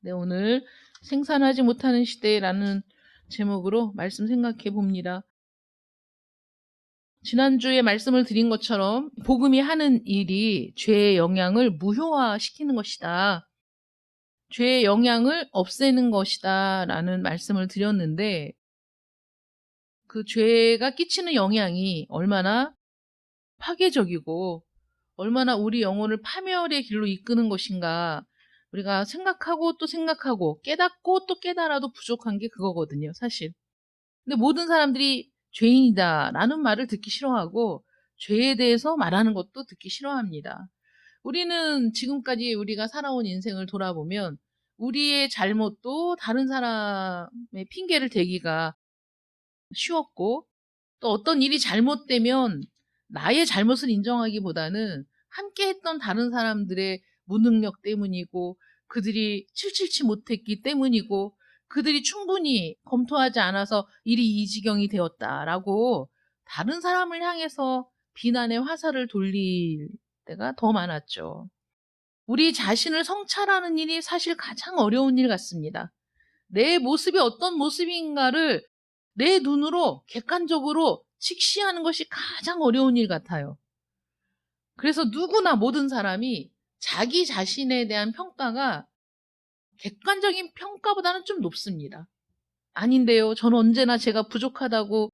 네, 오늘 생산하지 못하는 시대라는 제목으로 말씀 생각해 봅니다. 지난주에 말씀을 드린 것처럼 복음이 하는 일이 죄의 영향을 무효화시키는 것이다. 죄의 영향을 없애는 것이다 라는 말씀을 드렸는데 그 죄가 끼치는 영향이 얼마나 파괴적이고 얼마나 우리 영혼을 파멸의 길로 이끄는 것인가 우리가 생각하고 또 생각하고 깨닫고 또 깨달아도 부족한 게 그거거든요, 사실. 근데 모든 사람들이 죄인이다 라는 말을 듣기 싫어하고 죄에 대해서 말하는 것도 듣기 싫어합니다. 우리는 지금까지 우리가 살아온 인생을 돌아보면 우리의 잘못도 다른 사람의 핑계를 대기가 쉬웠고 또 어떤 일이 잘못되면 나의 잘못을 인정하기보다는 함께 했던 다른 사람들의 무능력 때문이고 그들이 칠칠치 못했기 때문이고 그들이 충분히 검토하지 않아서 일이 이 지경이 되었다라고 다른 사람을 향해서 비난의 화살을 돌릴 때가 더 많았죠. 우리 자신을 성찰하는 일이 사실 가장 어려운 일 같습니다. 내 모습이 어떤 모습인가를 내 눈으로 객관적으로 직시하는 것이 가장 어려운 일 같아요. 그래서 누구나 모든 사람이 자기 자신에 대한 평가가 객관적인 평가보다는 좀 높습니다. 아닌데요. 저는 언제나 제가 부족하다고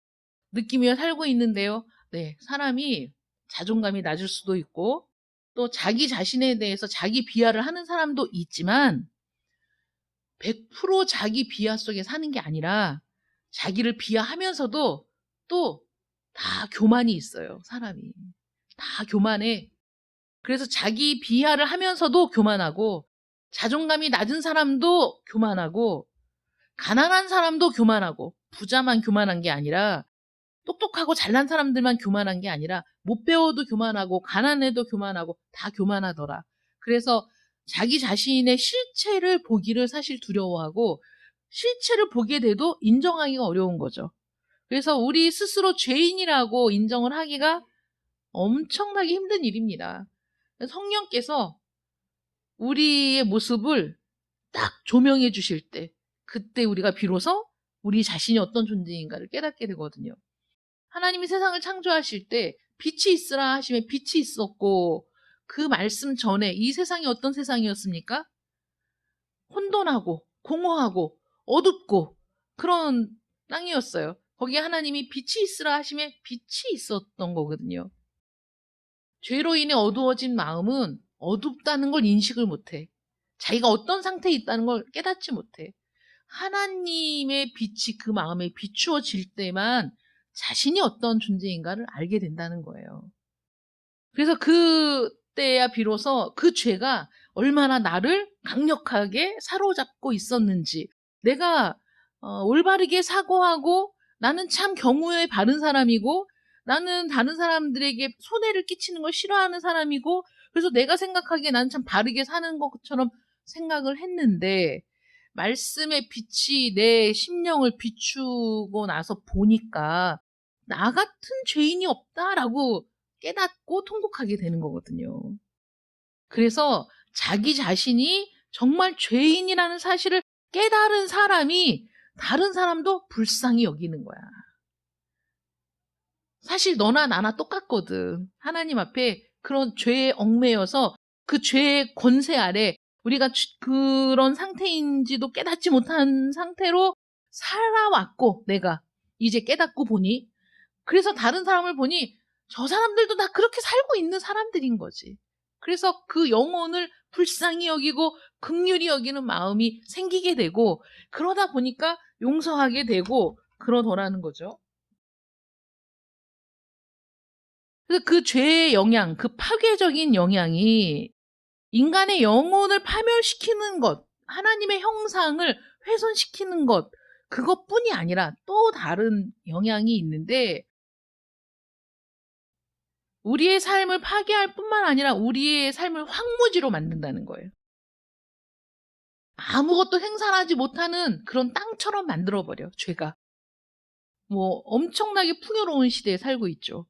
느끼며 살고 있는데요. 네, 사람이 자존감이 낮을 수도 있고 또 자기 자신에 대해서 자기 비하를 하는 사람도 있지만 100% 자기 비하 속에 사는 게 아니라 자기를 비하하면서도 또 다 교만이 있어요, 사람이. 다 교만해. 그래서 자기 비하를 하면서도 교만하고 자존감이 낮은 사람도 교만하고 가난한 사람도 교만하고 부자만 교만한 게 아니라 똑똑하고 잘난 사람들만 교만한 게 아니라 못 배워도 교만하고 가난해도 교만하고 다 교만하더라. 그래서 자기 자신의 실체를 보기를 사실 두려워하고 실체를 보게 돼도 인정하기가 어려운 거죠. 그래서 우리 스스로 죄인이라고 인정을 하기가 엄청나게 힘든 일입니다. 성령께서 우리의 모습을 딱 조명해 주실 때 그때 우리가 비로소 우리 자신이 어떤 존재인가를 깨닫게 되거든요. 하나님이 세상을 창조하실 때 빛이 있으라 하시면 빛이 있었고 그 말씀 전에 이 세상이 어떤 세상이었습니까? 혼돈하고 공허하고 어둡고 그런 땅이었어요. 거기에 하나님이 빛이 있으라 하시면 빛이 있었던 거거든요. 죄로 인해 어두워진 마음은 어둡다는 걸 인식을 못해. 자기가 어떤 상태에 있다는 걸 깨닫지 못해. 하나님의 빛이 그 마음에 비추어질 때만 자신이 어떤 존재인가를 알게 된다는 거예요. 그래서 그때야 비로소 그 죄가 얼마나 나를 강력하게 사로잡고 있었는지 내가 올바르게 사고하고 나는 참 경우에 바른 사람이고 나는 다른 사람들에게 손해를 끼치는 걸 싫어하는 사람이고 그래서 내가 생각하기에 나는 참 바르게 사는 것처럼 생각을 했는데 말씀의 빛이 내 심령을 비추고 나서 보니까 나 같은 죄인이 없다라고 깨닫고 통곡하게 되는 거거든요. 그래서 자기 자신이 정말 죄인이라는 사실을 깨달은 사람이 다른 사람도 불쌍히 여기는 거야. 사실 너나 나나 똑같거든. 하나님 앞에 그런 죄에 얽매여서 그 죄의 권세 아래 우리가 그런 상태인지도 깨닫지 못한 상태로 살아왔고 내가 이제 깨닫고 보니 그래서 다른 사람을 보니 저 사람들도 다 그렇게 살고 있는 사람들인 거지. 그래서 그 영혼을 불쌍히 여기고 긍휼히 여기는 마음이 생기게 되고 그러다 보니까 용서하게 되고 그러더라는 거죠. 그래서 그 죄의 영향, 그 파괴적인 영향이 인간의 영혼을 파멸시키는 것, 하나님의 형상을 훼손시키는 것, 그것뿐이 아니라 또 다른 영향이 있는데 우리의 삶을 파괴할 뿐만 아니라 우리의 삶을 황무지로 만든다는 거예요. 아무것도 생산하지 못하는 그런 땅처럼 만들어버려, 죄가. 뭐 엄청나게 풍요로운 시대에 살고 있죠.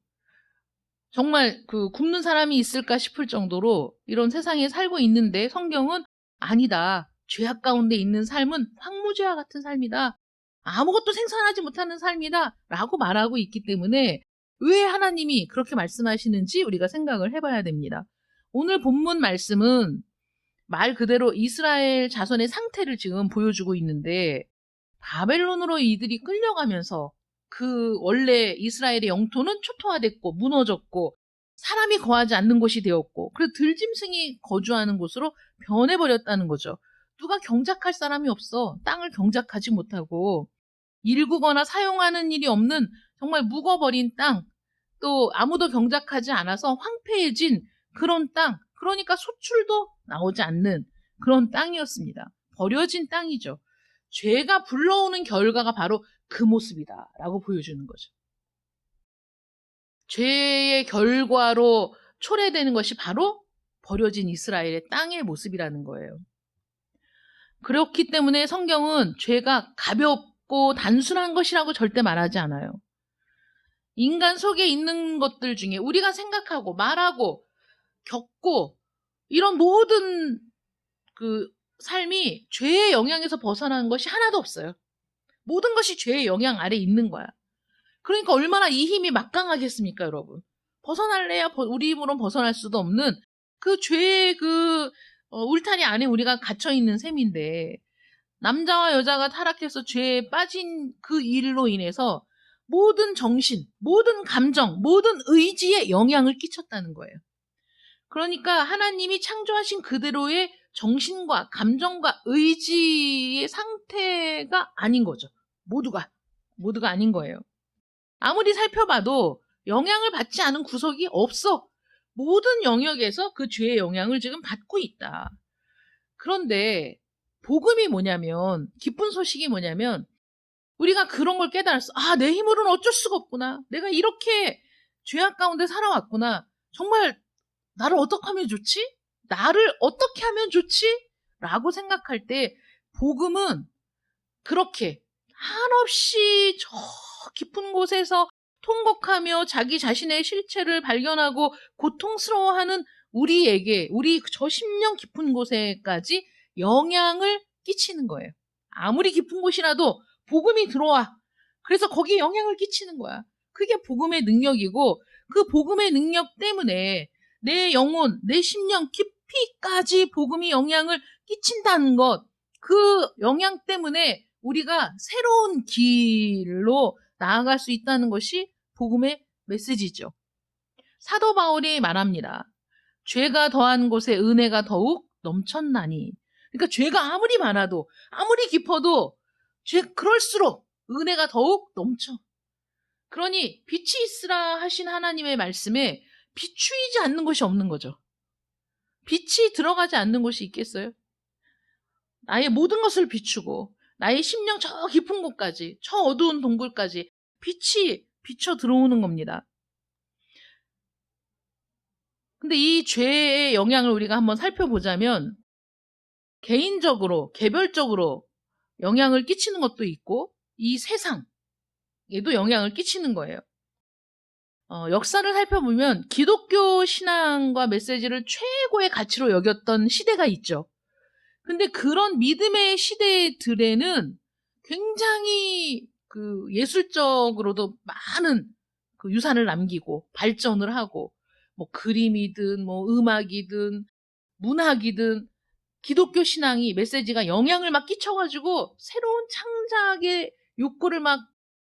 정말 그 굶는 사람이 있을까 싶을 정도로 이런 세상에 살고 있는데 성경은 아니다. 죄악 가운데 있는 삶은 황무지와 같은 삶이다. 아무것도 생산하지 못하는 삶이다. 라고 말하고 있기 때문에 왜 하나님이 그렇게 말씀하시는지 우리가 생각을 해봐야 됩니다. 오늘 본문 말씀은 말 그대로 이스라엘 자손의 상태를 지금 보여주고 있는데 바벨론으로 이들이 끌려가면서 그 원래 이스라엘의 영토는 초토화됐고 무너졌고 사람이 거하지 않는 곳이 되었고 그래서 들짐승이 거주하는 곳으로 변해버렸다는 거죠. 누가 경작할 사람이 없어. 땅을 경작하지 못하고 일구거나 사용하는 일이 없는 정말 묵어버린 땅, 또 아무도 경작하지 않아서 황폐해진 그런 땅, 그러니까 소출도 나오지 않는 그런 땅이었습니다. 버려진 땅이죠. 죄가 불러오는 결과가 바로 그 모습이다라고 보여주는 거죠. 죄의 결과로 초래되는 것이 바로 버려진 이스라엘의 땅의 모습이라는 거예요. 그렇기 때문에 성경은 죄가 가볍고 단순한 것이라고 절대 말하지 않아요. 인간 속에 있는 것들 중에 우리가 생각하고 말하고 겪고 이런 모든 그 삶이 죄의 영향에서 벗어나는 것이 하나도 없어요. 모든 것이 죄의 영향 아래 있는 거야. 그러니까 얼마나 이 힘이 막강하겠습니까, 여러분? 벗어날래야 우리 힘으로는 벗어날 수도 없는 그 죄의 울타리 안에 우리가 갇혀 있는 셈인데 남자와 여자가 타락해서 죄에 빠진 그 일로 인해서 모든 정신, 모든 감정, 모든 의지에 영향을 끼쳤다는 거예요. 그러니까 하나님이 창조하신 그대로의 정신과 감정과 의지의 상태가 아닌 거죠. 모두가 아닌 거예요. 아무리 살펴봐도 영향을 받지 않은 구석이 없어. 모든 영역에서 그 죄의 영향을 지금 받고 있다. 그런데 복음이 뭐냐면, 기쁜 소식이 뭐냐면 우리가 그런 걸 깨달았어. 아, 내 힘으로는 어쩔 수가 없구나. 내가 이렇게 죄악 가운데 살아왔구나. 정말 나를 어떻게 하면 좋지? 나를 어떻게 하면 좋지? 라고 생각할 때 복음은 그렇게 한없이 저 깊은 곳에서 통곡하며 자기 자신의 실체를 발견하고 고통스러워하는 우리에게 우리 저 심령 깊은 곳에까지 영향을 끼치는 거예요. 아무리 깊은 곳이라도 복음이 들어와. 그래서 거기에 영향을 끼치는 거야. 그게 복음의 능력이고 그 복음의 능력 때문에 내 영혼, 내 심령 깊이까지 복음이 영향을 끼친다는 것, 그 영향 때문에 우리가 새로운 길로 나아갈 수 있다는 것이 복음의 메시지죠. 사도 바울이 말합니다. 죄가 더한 곳에 은혜가 더욱 넘쳤나니. 그러니까 죄가 아무리 많아도 아무리 깊어도 그럴수록 은혜가 더욱 넘쳐. 그러니 빛이 있으라 하신 하나님의 말씀에 비추이지 않는 것이 없는 거죠. 빛이 들어가지 않는 곳이 있겠어요? 나의 모든 것을 비추고 나의 심령 저 깊은 곳까지, 저 어두운 동굴까지 빛이 비쳐 들어오는 겁니다. 근데 이 죄의 영향을 우리가 한번 살펴보자면 개인적으로, 개별적으로 영향을 끼치는 것도 있고 이 세상에도 영향을 끼치는 거예요. 역사를 살펴보면 기독교 신앙과 메시지를 최고의 가치로 여겼던 시대가 있죠. 근데 그런 믿음의 시대들에는 굉장히 그 예술적으로도 많은 그 유산을 남기고 발전을 하고 뭐 그림이든 뭐 음악이든 문학이든 기독교 신앙이 메시지가 영향을 막 끼쳐가지고 새로운 창작의 욕구를 막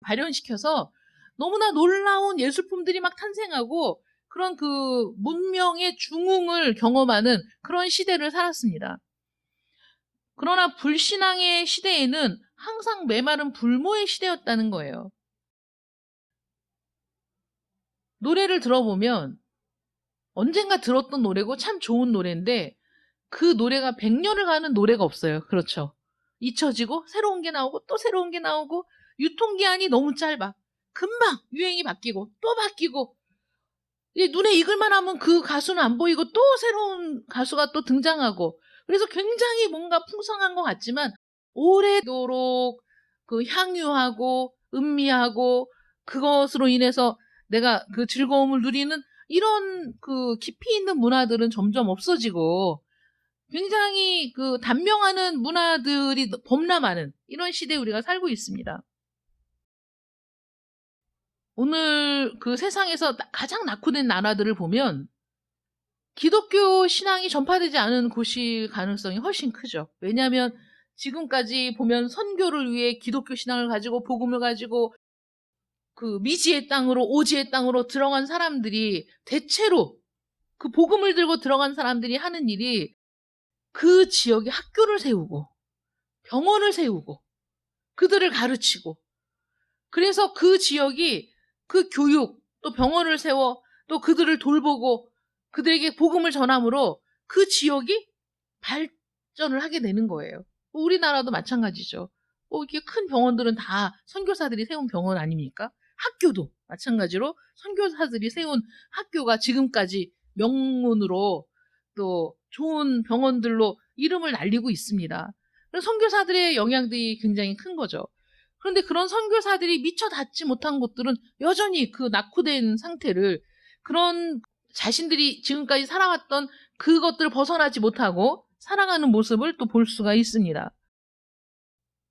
발현시켜서 너무나 놀라운 예술품들이 막 탄생하고 그런 그 문명의 중흥을 경험하는 그런 시대를 살았습니다. 그러나 불신앙의 시대에는 항상 메마른 불모의 시대였다는 거예요. 노래를 들어보면 언젠가 들었던 노래고 참 좋은 노래인데 그 노래가 100년을 가는 노래가 없어요. 그렇죠. 잊혀지고 새로운 게 나오고 또 새로운 게 나오고 유통기한이 너무 짧아. 금방 유행이 바뀌고 또 바뀌고 눈에 익을만 하면 그 가수는 안 보이고 또 새로운 가수가 또 등장하고 그래서 굉장히 뭔가 풍성한 것 같지만 오래도록 그 향유하고 음미하고 그것으로 인해서 내가 그 즐거움을 누리는 이런 그 깊이 있는 문화들은 점점 없어지고 굉장히 그 단명하는 문화들이 범람하는 이런 시대에 우리가 살고 있습니다. 오늘 그 세상에서 가장 낙후된 나라들을 보면 기독교 신앙이 전파되지 않은 곳일 가능성이 훨씬 크죠. 왜냐하면 지금까지 보면 선교를 위해 기독교 신앙을 가지고 복음을 가지고 그 미지의 땅으로 오지의 땅으로 들어간 사람들이 대체로 그 복음을 들고 들어간 사람들이 하는 일이 그 지역에 학교를 세우고 병원을 세우고 그들을 가르치고, 그래서 그 지역이 그 교육 또 병원을 세워 또 그들을 돌보고 그들에게 복음을 전함으로 그 지역이 발전을 하게 되는 거예요. 우리나라도 마찬가지죠. 이렇게 큰 병원들은 다 선교사들이 세운 병원 아닙니까? 학교도 마찬가지로 선교사들이 세운 학교가 지금까지 명문으로 또 좋은 병원들로 이름을 날리고 있습니다. 선교사들의 영향들이 굉장히 큰 거죠. 그런데 그런 선교사들이 미처 닿지 못한 곳들은 여전히 그 낙후된 상태를, 그런 자신들이 지금까지 살아왔던 그것들을 벗어나지 못하고 살아가는 모습을 또 볼 수가 있습니다.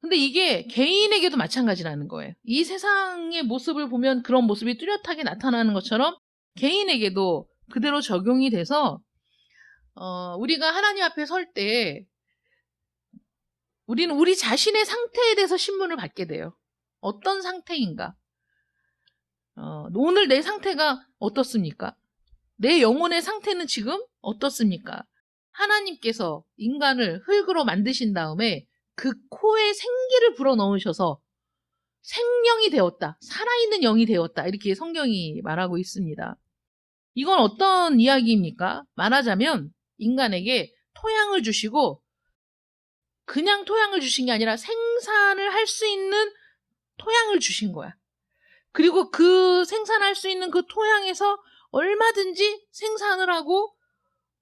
근데 이게 개인에게도 마찬가지라는 거예요. 이 세상의 모습을 보면 그런 모습이 뚜렷하게 나타나는 것처럼 개인에게도 그대로 적용이 돼서 우리가 하나님 앞에 설 때 우리는 우리 자신의 상태에 대해서 신문을 받게 돼요. 어떤 상태인가? 오늘 내 상태가 어떻습니까? 내 영혼의 상태는 지금 어떻습니까? 하나님께서 인간을 흙으로 만드신 다음에 그 코에 생기를 불어넣으셔서 생명이 되었다, 살아있는 영이 되었다, 이렇게 성경이 말하고 있습니다. 이건 어떤 이야기입니까? 말하자면 인간에게 토양을 주시고, 그냥 토양을 주신 게 아니라 생산을 할 수 있는 토양을 주신 거야. 그리고 그 생산할 수 있는 그 토양에서 얼마든지 생산을 하고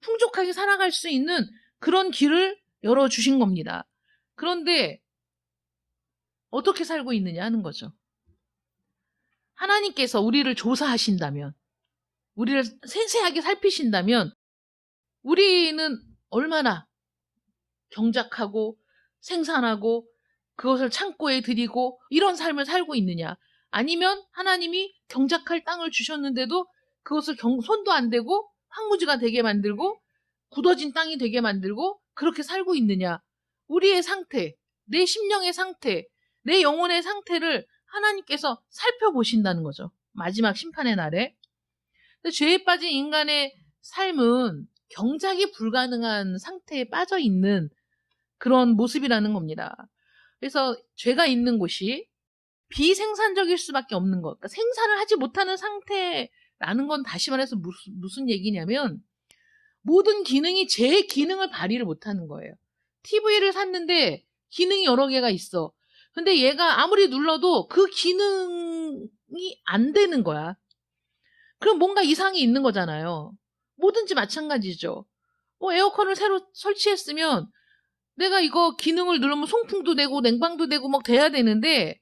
풍족하게 살아갈 수 있는 그런 길을 열어주신 겁니다. 그런데 어떻게 살고 있느냐 하는 거죠. 하나님께서 우리를 조사하신다면, 우리를 세세하게 살피신다면 우리는 얼마나 경작하고 생산하고 그것을 창고에 들이고 이런 삶을 살고 있느냐. 아니면 하나님이 경작할 땅을 주셨는데도 그것을 손도 안 대고 황무지가 되게 만들고 굳어진 땅이 되게 만들고 그렇게 살고 있느냐. 우리의 상태, 내 심령의 상태, 내 영혼의 상태를 하나님께서 살펴보신다는 거죠. 마지막 심판의 날에. 죄에 빠진 인간의 삶은 경작이 불가능한 상태에 빠져 있는 그런 모습이라는 겁니다. 그래서 죄가 있는 곳이 비생산적일 수밖에 없는 것, 그러니까 생산을 하지 못하는 상태라는 건 다시 말해서 무슨 얘기냐면 모든 기능이 제 기능을 발휘를 못하는 거예요. TV를 샀는데 기능이 여러 개가 있어. 근데 얘가 아무리 눌러도 그 기능이 안 되는 거야. 그럼 뭔가 이상이 있는 거잖아요. 뭐든지 마찬가지죠. 에어컨을 새로 설치했으면 내가 이거 기능을 누르면 송풍도 되고 냉방도 되고 막 돼야 되는데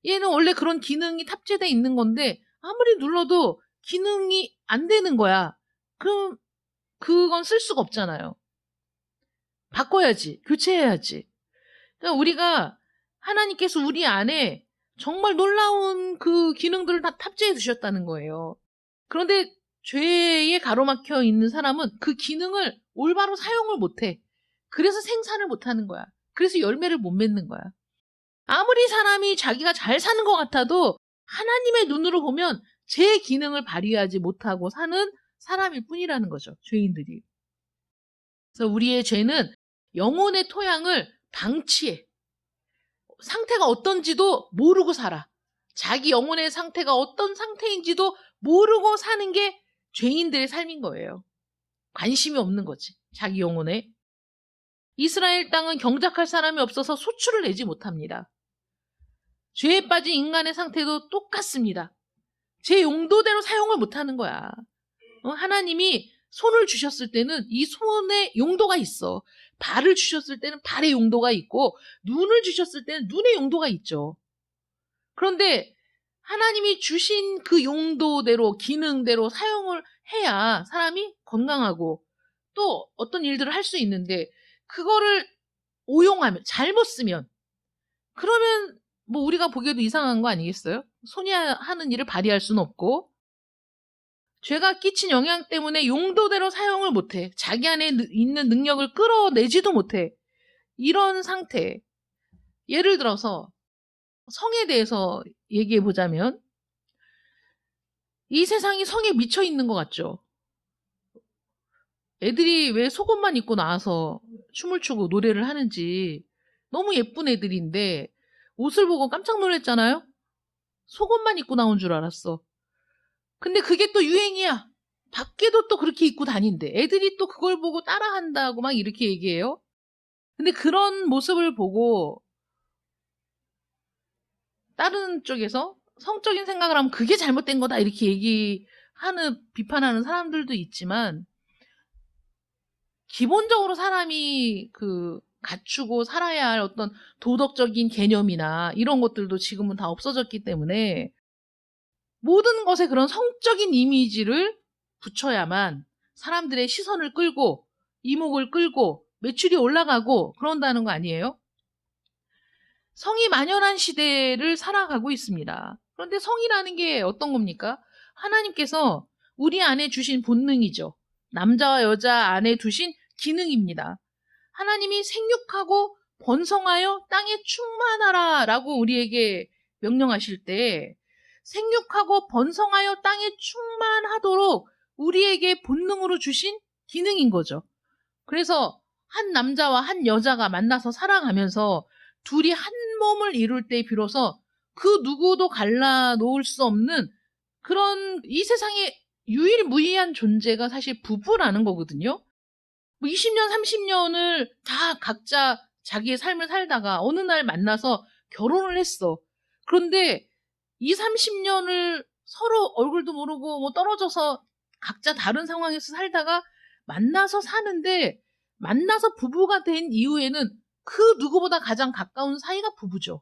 얘는 원래 그런 기능이 탑재되어 있는 건데 아무리 눌러도 기능이 안 되는 거야. 그럼 그건 쓸 수가 없잖아요. 바꿔야지. 교체해야지. 그러니까 우리가 하나님께서 우리 안에 정말 놀라운 그 기능들을 다 탑재해 두셨다는 거예요. 그런데 죄에 가로막혀 있는 사람은 그 기능을 올바로 사용을 못해. 그래서 생산을 못하는 거야. 그래서 열매를 못 맺는 거야. 아무리 사람이 자기가 잘 사는 것 같아도 하나님의 눈으로 보면 제 기능을 발휘하지 못하고 사는 사람일 뿐이라는 거죠. 죄인들이. 그래서 우리의 죄는 영혼의 토양을 방치해. 상태가 어떤지도 모르고 살아. 자기 영혼의 상태가 어떤 상태인지도 모르고 사는 게 죄인들의 삶인 거예요. 관심이 없는 거지. 자기 영혼에. 이스라엘 땅은 경작할 사람이 없어서 소출을 내지 못합니다. 죄에 빠진 인간의 상태도 똑같습니다. 제 용도대로 사용을 못하는 거야. 하나님이 손을 주셨을 때는 이 손에 용도가 있어. 발을 주셨을 때는 발의 용도가 있고 눈을 주셨을 때는 눈의 용도가 있죠. 그런데 하나님이 주신 그 용도대로 기능대로 사용을 해야 사람이 건강하고 또 어떤 일들을 할 수 있는데 그거를 오용하면, 잘못 쓰면, 그러면 뭐 우리가 보기에도 이상한 거 아니겠어요? 손이 하는 일을 발휘할 수는 없고, 죄가 끼친 영향 때문에 용도대로 사용을 못해. 자기 안에 있는 능력을 끌어내지도 못해. 이런 상태. 예를 들어서 성에 대해서 얘기해 보자면, 이 세상이 성에 미쳐 있는 것 같죠? 애들이 왜 속옷만 입고 나와서 춤을 추고 노래를 하는지, 너무 예쁜 애들인데 옷을 보고 깜짝 놀랐잖아요? 속옷만 입고 나온 줄 알았어. 근데 그게 또 유행이야. 밖에도 또 그렇게 입고 다닌대. 애들이 또 그걸 보고 따라한다고 막 이렇게 얘기해요. 근데 그런 모습을 보고 다른 쪽에서 성적인 생각을 하면 그게 잘못된 거다 이렇게 비판하는 사람들도 있지만, 기본적으로 사람이 갖추고 살아야 할 어떤 도덕적인 개념이나 이런 것들도 지금은 다 없어졌기 때문에, 모든 것에 그런 성적인 이미지를 붙여야만 사람들의 시선을 끌고 이목을 끌고 매출이 올라가고 그런다는 거 아니에요? 성이 만연한 시대를 살아가고 있습니다. 그런데 성이라는 게 어떤 겁니까? 하나님께서 우리 안에 주신 본능이죠. 남자와 여자 안에 두신 기능입니다. 하나님이 생육하고 번성하여 땅에 충만하라 라고 우리에게 명령하실 때, 생육하고 번성하여 땅에 충만하도록 우리에게 본능으로 주신 기능인 거죠. 그래서 한 남자와 한 여자가 만나서 살아가면서 둘이 한 몸을 이룰 때 비로소 그 누구도 갈라놓을 수 없는 그런, 이 세상에 유일무이한 존재가 사실 부부라는 거거든요. 20년, 30년을 다 각자 자기의 삶을 살다가 어느 날 만나서 결혼을 했어. 그런데 20, 30년을 서로 얼굴도 모르고 뭐 떨어져서 각자 다른 상황에서 살다가 만나서 사는데, 만나서 부부가 된 이후에는 그 누구보다 가장 가까운 사이가 부부죠.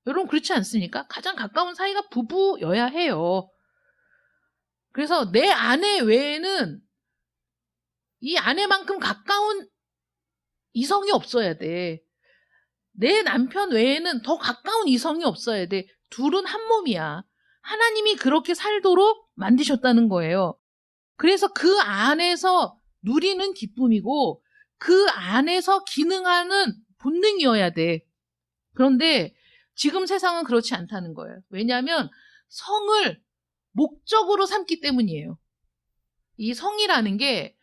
여러분 그렇지 않습니까? 가장 가까운 사이가 부부여야 해요. 그래서 내 아내 외에는 이 아내만큼 가까운 이성이 없어야 돼. 내 남편 외에는 더 가까운 이성이 없어야 돼. 둘은 한 몸이야. 하나님이 그렇게 살도록 만드셨다는 거예요. 그래서 그 안에서 누리는 기쁨이고 그 안에서 기능하는 본능이어야 돼. 그런데 지금 세상은 그렇지 않다는 거예요. 왜냐하면 성을 목적으로 삼기 때문이에요. 이 성이라는 게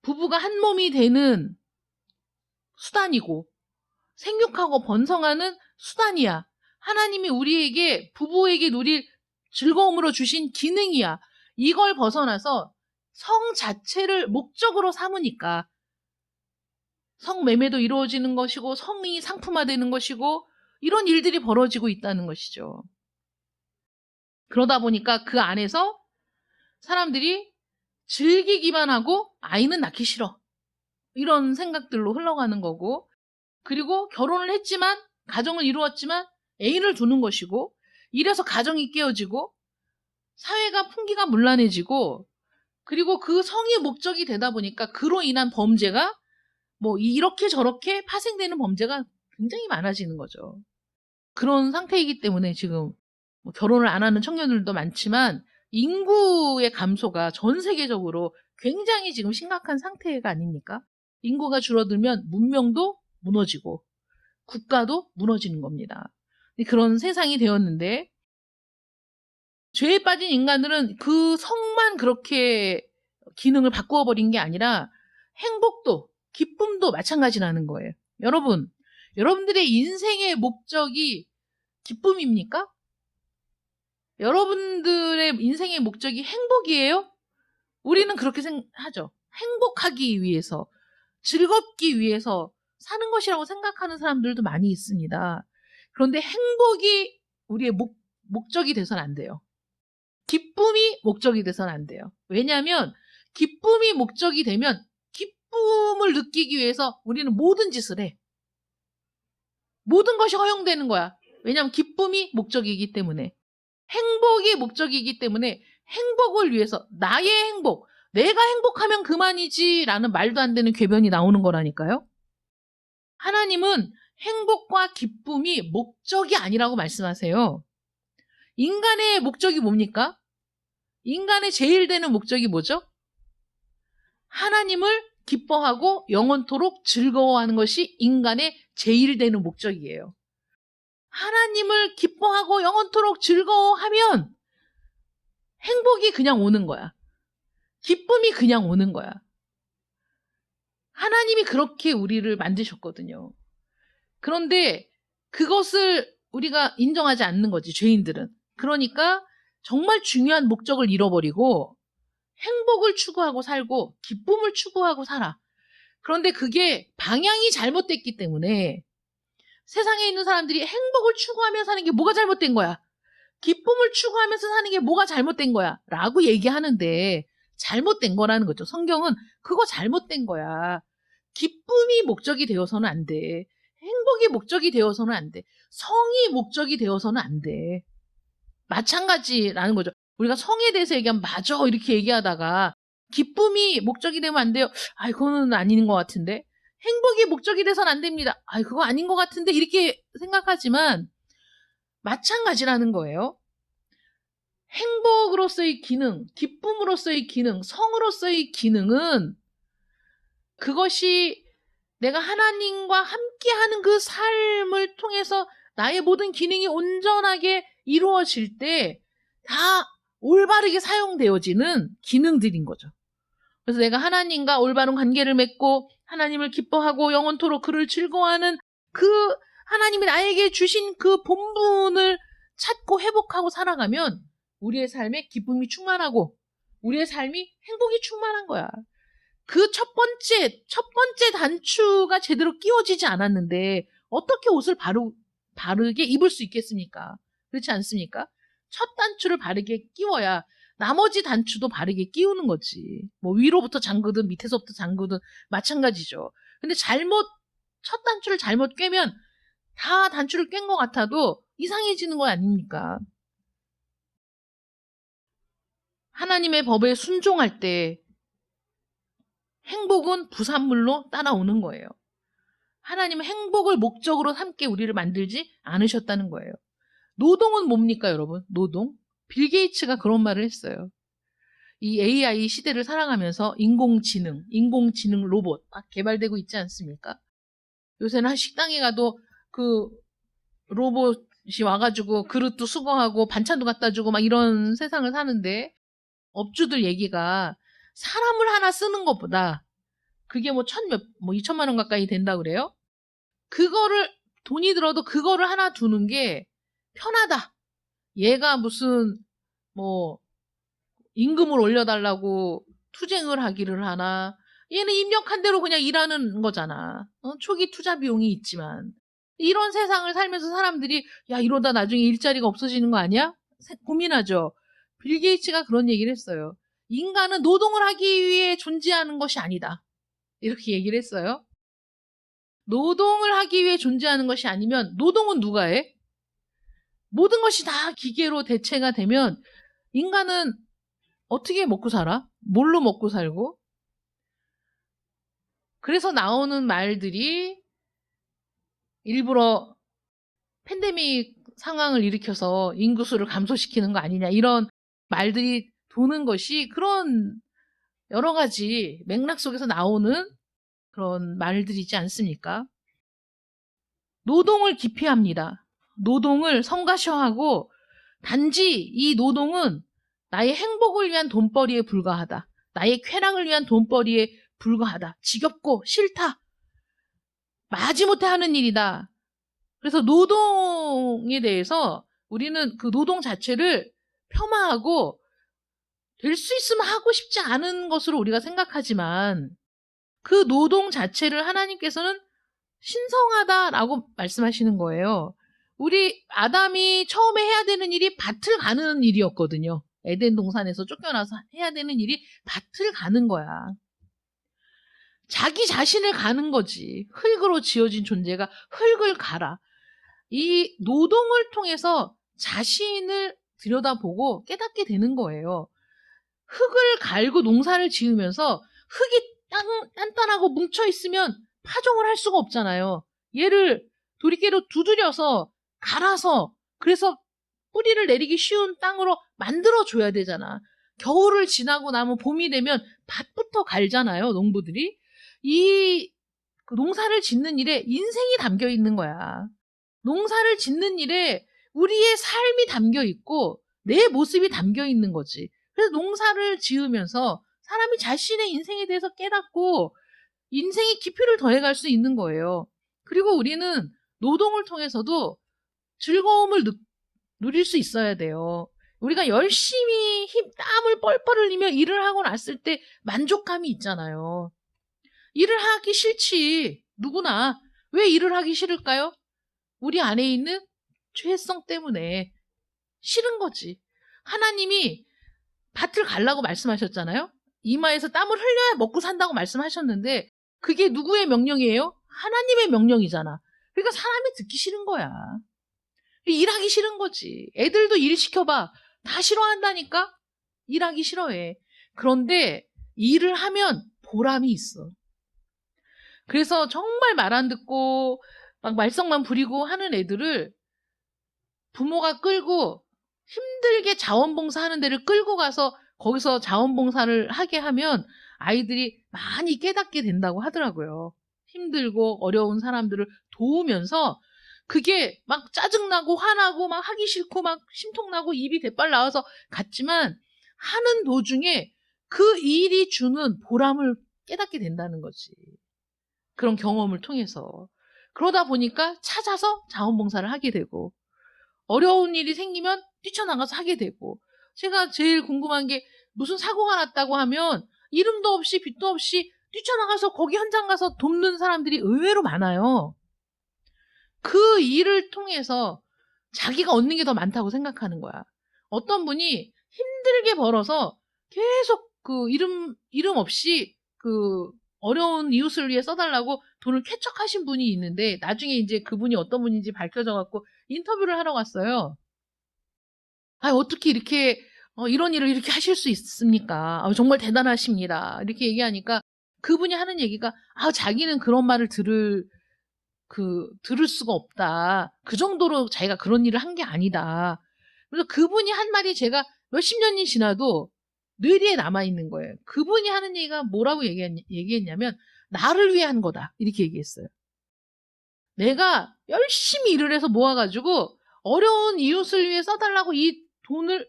부부가 한 몸이 되는 수단이고 생육하고 번성하는 수단이야. 하나님이 우리에게, 부부에게 누릴 즐거움으로 주신 기능이야. 이걸 벗어나서 성 자체를 목적으로 삼으니까 성매매도 이루어지는 것이고 성이 상품화되는 것이고 이런 일들이 벌어지고 있다는 것이죠. 그러다 보니까 그 안에서 사람들이 즐기기만 하고 아이는 낳기 싫어, 이런 생각들로 흘러가는 거고, 그리고 결혼을 했지만 가정을 이루었지만 애인을 두는 것이고, 이래서 가정이 깨어지고 사회가 풍기가 문란해지고, 그리고 그 성이 목적이 되다 보니까 그로 인한 범죄가 뭐 이렇게 저렇게 파생되는 범죄가 굉장히 많아지는 거죠. 그런 상태이기 때문에 지금 뭐 결혼을 안 하는 청년들도 많지만 인구의 감소가 전 세계적으로 굉장히 지금 심각한 상태가 아닙니까? 인구가 줄어들면 문명도 무너지고 국가도 무너지는 겁니다. 그런 세상이 되었는데, 죄에 빠진 인간들은 그 성만 그렇게 기능을 바꾸어 버린 게 아니라 행복도 기쁨도 마찬가지라는 거예요. 여러분들의 인생의 목적이 기쁨입니까? 여러분들의 인생의 목적이 행복이에요? 우리는 그렇게 생각하죠. 행복하기 위해서, 즐겁기 위해서 사는 것이라고 생각하는 사람들도 많이 있습니다. 그런데 행복이 우리의 목적이 돼서는 안 돼요. 기쁨이 목적이 돼서는 안 돼요. 왜냐하면 기쁨이 목적이 되면 기쁨을 느끼기 위해서 우리는 모든 짓을 해. 모든 것이 허용되는 거야. 왜냐하면 기쁨이 목적이기 때문에. 행복이 목적이기 때문에 행복을 위해서, 나의 행복, 내가 행복하면 그만이지라는 말도 안 되는 궤변이 나오는 거라니까요. 하나님은 행복과 기쁨이 목적이 아니라고 말씀하세요. 인간의 목적이 뭡니까? 인간의 제일 되는 목적이 뭐죠? 하나님을 기뻐하고 영원토록 즐거워하는 것이 인간의 제일 되는 목적이에요. 하나님을 기뻐하고 영원토록 즐거워하면 행복이 그냥 오는 거야. 기쁨이 그냥 오는 거야. 하나님이 그렇게 우리를 만드셨거든요. 그런데 그것을 우리가 인정하지 않는 거지, 죄인들은. 그러니까 정말 중요한 목적을 잃어버리고 행복을 추구하고 살고 기쁨을 추구하고 살아. 그런데 그게 방향이 잘못됐기 때문에 세상에 있는 사람들이 행복을 추구하며 사는 게 뭐가 잘못된 거야? 기쁨을 추구하면서 사는 게 뭐가 잘못된 거야? 라고 얘기하는데 잘못된 거라는 거죠. 성경은 그거 잘못된 거야. 기쁨이 목적이 되어서는 안 돼. 행복이 목적이 되어서는 안 돼. 성이 목적이 되어서는 안 돼. 마찬가지라는 거죠. 우리가 성에 대해서 얘기하면 맞아 이렇게 얘기하다가 기쁨이 목적이 되면 안 돼요. 아이 그거는 아닌 것 같은데. 행복이 목적이 돼서는 안 됩니다. 아이 그거 아닌 것 같은데 이렇게 생각하지만 마찬가지라는 거예요. 행복으로서의 기능, 기쁨으로서의 기능, 성으로서의 기능은 그것이 내가 하나님과 함께하는 그 삶을 통해서 나의 모든 기능이 온전하게 이루어질 때 다 올바르게 사용되어지는 기능들인 거죠. 그래서 내가 하나님과 올바른 관계를 맺고 하나님을 기뻐하고 영원토록 그를 즐거워하는 그 하나님이 나에게 주신 그 본분을 찾고 회복하고 살아가면 우리의 삶에 기쁨이 충만하고 우리의 삶이 행복이 충만한 거야. 그 첫 번째 단추가 제대로 끼워지지 않았는데 어떻게 옷을 바르게 입을 수 있겠습니까? 그렇지 않습니까? 첫 단추를 바르게 끼워야 나머지 단추도 바르게 끼우는 거지. 뭐 위로부터 잠그든 밑에서부터 잠그든 마찬가지죠. 근데 첫 단추를 잘못 꿰면 다 단추를 깬 것 같아도 이상해지는 거 아닙니까? 하나님의 법에 순종할 때 행복은 부산물로 따라오는 거예요. 하나님은 행복을 목적으로 함께 우리를 만들지 않으셨다는 거예요. 노동은 뭡니까, 여러분? 노동? 빌 게이츠가 그런 말을 했어요. 이 AI 시대를 살아가면서 인공지능 로봇 막 개발되고 있지 않습니까? 요새는 식당에 가도 그 로봇이 와가지고 그릇도 수거하고 반찬도 갖다 주고 막 이런 세상을 사는데 업주들 얘기가 사람을 하나 쓰는 것보다 그게 뭐 2천만 원 가까이 된다 그래요? 돈이 들어도 그거를 하나 두는 게 편하다. 얘가 무슨 뭐 임금을 올려달라고 투쟁을 하기를 하나. 얘는 입력한 대로 그냥 일하는 거잖아. 초기 투자 비용이 있지만. 이런 세상을 살면서 사람들이 야 이러다 나중에 일자리가 없어지는 거 아니야? 고민하죠. 빌 게이츠가 그런 얘기를 했어요. 인간은 노동을 하기 위해 존재하는 것이 아니다. 이렇게 얘기를 했어요. 노동을 하기 위해 존재하는 것이 아니면 노동은 누가 해? 모든 것이 다 기계로 대체가 되면 인간은 어떻게 먹고 살아? 뭘로 먹고 살고? 그래서 나오는 말들이 일부러 팬데믹 상황을 일으켜서 인구수를 감소시키는 거 아니냐 이런 말들이 도는 것이 그런 여러 가지 맥락 속에서 나오는 그런 말들이지 않습니까? 노동을 기피합니다. 노동을 성가셔하고 단지 이 노동은 나의 행복을 위한 돈벌이에 불과하다. 나의 쾌락을 위한 돈벌이에 불과하다. 지겹고 싫다. 마지못해 하는 일이다. 그래서 노동에 대해서 우리는 그 노동 자체를 폄하하고 될 수 있으면 하고 싶지 않은 것으로 우리가 생각하지만 그 노동 자체를 하나님께서는 신성하다라고 말씀하시는 거예요. 우리 아담이 처음에 해야 되는 일이 밭을 가는 일이었거든요. 에덴 동산에서 쫓겨나서 해야 되는 일이 밭을 가는 거야. 자기 자신을 가는 거지. 흙으로 지어진 존재가 흙을 가라. 이 노동을 통해서 자신을 들여다보고 깨닫게 되는 거예요. 흙을 갈고 농사를 지으면서 흙이 단단하고 뭉쳐있으면 파종을 할 수가 없잖아요. 얘를 도리깨로 두드려서 갈아서 그래서 뿌리를 내리기 쉬운 땅으로 만들어줘야 되잖아. 겨울을 지나고 나면 봄이 되면 밭부터 갈잖아요, 농부들이. 그 농사를 짓는 일에 인생이 담겨 있는 거야. 농사를 짓는 일에 우리의 삶이 담겨 있고 내 모습이 담겨 있는 거지. 그래서 농사를 지으면서 사람이 자신의 인생에 대해서 깨닫고 인생의 깊이를 더해갈 수 있는 거예요. 그리고 우리는 노동을 통해서도 즐거움을 누릴 수 있어야 돼요. 우리가 열심히 땀을 뻘뻘 흘리며 일을 하고 났을 때 만족감이 있잖아요. 일을 하기 싫지. 누구나. 왜 일을 하기 싫을까요? 우리 안에 있는 죄성 때문에 싫은 거지. 하나님이 밭을 갈라고 말씀하셨잖아요. 이마에서 땀을 흘려야 먹고 산다고 말씀하셨는데 그게 누구의 명령이에요? 하나님의 명령이잖아. 그러니까 사람이 듣기 싫은 거야. 일하기 싫은 거지. 애들도 일 시켜봐. 다 싫어한다니까? 일하기 싫어해. 그런데 일을 하면 보람이 있어. 그래서 정말 말 안 듣고 막 말썽만 부리고 하는 애들을 부모가 끌고 힘들게 자원봉사하는 데를 끌고 가서 거기서 자원봉사를 하게 하면 아이들이 많이 깨닫게 된다고 하더라고요. 힘들고 어려운 사람들을 도우면서 그게 막 짜증나고 화나고 막 하기 싫고 막 심통나고 입이 대빨 나와서 갔지만 하는 도중에 그 일이 주는 보람을 깨닫게 된다는 거지. 그런 경험을 통해서. 그러다 보니까 찾아서 자원봉사를 하게 되고 어려운 일이 생기면 뛰쳐나가서 하게 되고 제가 제일 궁금한 게 무슨 사고가 났다고 하면 이름도 없이 빛도 없이 뛰쳐나가서 거기 현장 가서 돕는 사람들이 의외로 많아요. 그 일을 통해서 자기가 얻는 게 더 많다고 생각하는 거야. 어떤 분이 힘들게 벌어서 계속 그 이름 없이 그 어려운 이웃을 위해 써달라고 돈을 쾌척하신 분이 있는데 나중에 이제 그분이 어떤 분인지 밝혀져갖고 인터뷰를 하러 갔어요. 어떻게 이렇게 이런 일을 이렇게 하실 수 있습니까? 정말 대단하십니다. 이렇게 얘기하니까 그분이 하는 얘기가 자기는 그런 말을 들을 수가 없다. 그 정도로 자기가 그런 일을 한 게 아니다. 그래서 그분이 한 말이 제가 몇십 년이 지나도 뇌리에 남아있는 거예요. 그분이 하는 얘기가 뭐라고 얘기했냐면 나를 위해 한 거다. 이렇게 얘기했어요. 내가 열심히 일을 해서 모아가지고 어려운 이웃을 위해 써달라고 이 돈을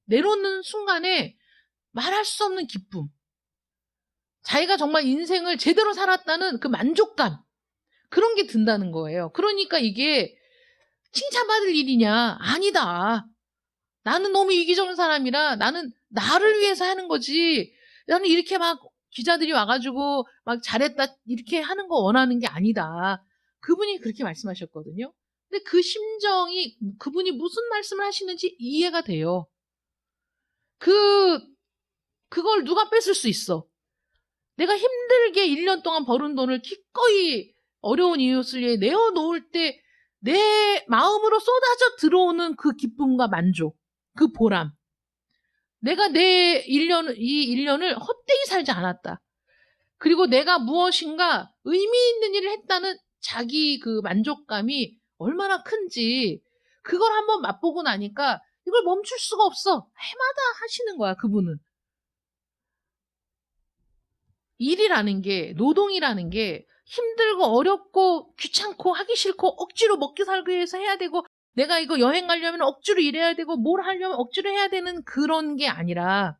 내놓는 순간에 말할 수 없는 기쁨. 자기가 정말 인생을 제대로 살았다는 그 만족감. 그런 게 든다는 거예요. 그러니까 이게 칭찬받을 일이냐? 아니다. 나는 너무 이기적인 사람이라 나는 나를 위해서 하는 거지. 나는 이렇게 막 기자들이 와가지고 막 잘했다 이렇게 하는 거 원하는 게 아니다. 그분이 그렇게 말씀하셨거든요. 근데 그 심정이 그분이 무슨 말씀을 하시는지 이해가 돼요. 그걸 누가 뺏을 수 있어? 내가 힘들게 1년 동안 버는 돈을 기꺼이 어려운 이웃을 위해 내어놓을 때 내 마음으로 쏟아져 들어오는 그 기쁨과 만족, 그 보람. 내가 이 1년을 헛되이 살지 않았다. 그리고 내가 무엇인가 의미 있는 일을 했다는 자기 그 만족감이 얼마나 큰지 그걸 한번 맛보고 나니까 이걸 멈출 수가 없어. 해마다 하시는 거야, 그분은. 일이라는 게, 노동이라는 게 힘들고 어렵고 귀찮고 하기 싫고 억지로 먹기 살기 위해서 해야 되고 내가 이거 여행 가려면 억지로 일해야 되고 뭘 하려면 억지로 해야 되는 그런 게 아니라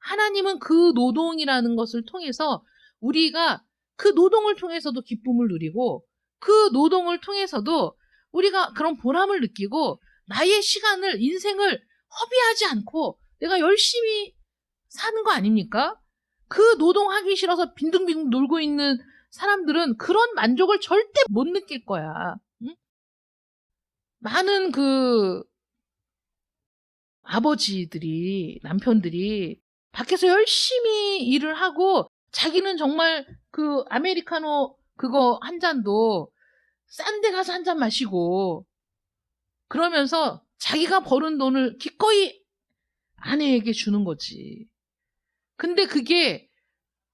하나님은 그 노동이라는 것을 통해서 우리가 그 노동을 통해서도 기쁨을 누리고 그 노동을 통해서도 우리가 그런 보람을 느끼고 나의 시간을, 인생을 허비하지 않고 내가 열심히 사는 거 아닙니까? 그 노동하기 싫어서 빈둥빈둥 놀고 있는 사람들은 그런 만족을 절대 못 느낄 거야. 응? 많은 아버지들이, 남편들이 밖에서 열심히 일을 하고 자기는 정말 그 아메리카노 그거 한 잔도 싼 데 가서 한 잔 마시고 그러면서 자기가 버는 돈을 기꺼이 아내에게 주는 거지. 근데 그게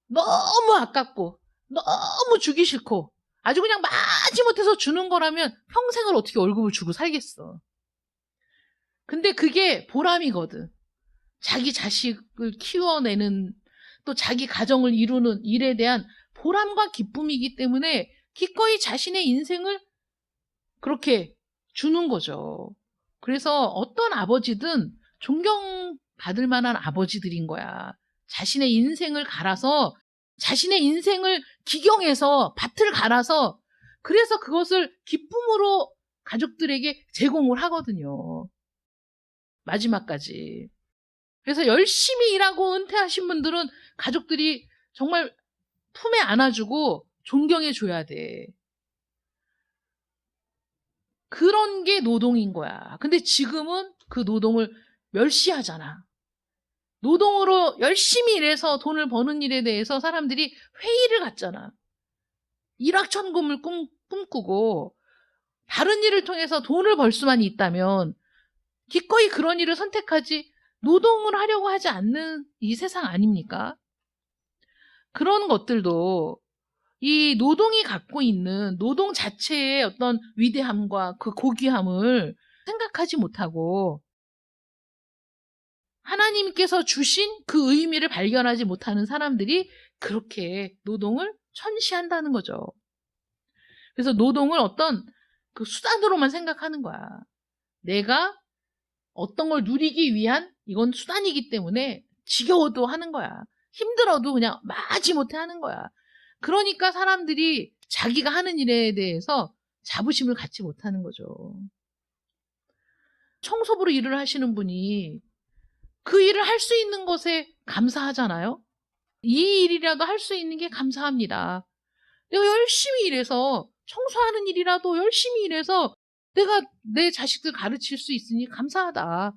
너무 아깝고 너무 주기 싫고 아주 그냥 마지못해서 주는 거라면 평생을 어떻게 월급을 주고 살겠어. 근데 그게 보람이거든. 자기 자식을 키워내는 또 자기 가정을 이루는 일에 대한 보람과 기쁨이기 때문에 기꺼이 자신의 인생을 그렇게 주는 거죠. 그래서 어떤 아버지든 존경받을 만한 아버지들인 거야. 자신의 인생을 갈아서 자신의 인생을 기경해서 밭을 갈아서 그래서 그것을 기쁨으로 가족들에게 제공을 하거든요. 마지막까지. 그래서 열심히 일하고 은퇴하신 분들은 가족들이 정말 품에 안아주고 존경해줘야 돼. 그런 게 노동인 거야. 근데 지금은 그 노동을 멸시하잖아. 노동으로 열심히 일해서 돈을 버는 일에 대해서 사람들이 회의를 갖잖아. 일확천금을 꿈꾸고 다른 일을 통해서 돈을 벌 수만 있다면 기꺼이 그런 일을 선택하지 노동을 하려고 하지 않는 이 세상 아닙니까? 그런 것들도 이 노동이 갖고 있는 노동 자체의 어떤 위대함과 그 고귀함을 생각하지 못하고 하나님께서 주신 그 의미를 발견하지 못하는 사람들이 그렇게 노동을 천시한다는 거죠. 그래서 노동을 어떤 그 수단으로만 생각하는 거야. 내가 어떤 걸 누리기 위한 이건 수단이기 때문에 지겨워도 하는 거야. 힘들어도 그냥 마지못해 하는 거야. 그러니까 사람들이 자기가 하는 일에 대해서 자부심을 갖지 못하는 거죠. 청소부로 일을 하시는 분이 그 일을 할 수 있는 것에 감사하잖아요. 이 일이라도 할 수 있는 게 감사합니다. 내가 열심히 일해서 청소하는 일이라도 열심히 일해서 내가 내 자식들 가르칠 수 있으니 감사하다.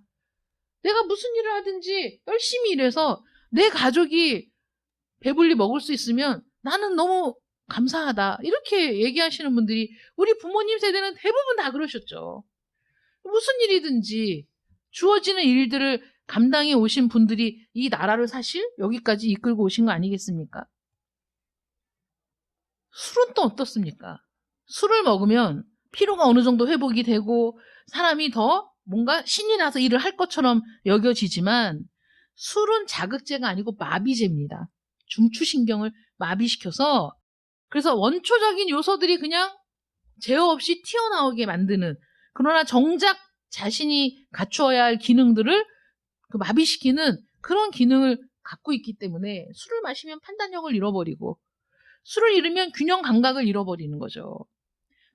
내가 무슨 일을 하든지 열심히 일해서 내 가족이 배불리 먹을 수 있으면 나는 너무 감사하다. 이렇게 얘기하시는 분들이 우리 부모님 세대는 대부분 다 그러셨죠. 무슨 일이든지 주어지는 일들을 감당해 오신 분들이 이 나라를 사실 여기까지 이끌고 오신 거 아니겠습니까? 술은 또 어떻습니까? 술을 먹으면 피로가 어느 정도 회복이 되고 사람이 더 뭔가 신이 나서 일을 할 것처럼 여겨지지만 술은 자극제가 아니고 마비제입니다. 중추신경을 마비시켜서 그래서 원초적인 요소들이 그냥 제어 없이 튀어나오게 만드는 그러나 정작 자신이 갖추어야 할 기능들을 그 마비시키는 그런 기능을 갖고 있기 때문에 술을 마시면 판단력을 잃어버리고 술을 잃으면 균형 감각을 잃어버리는 거죠.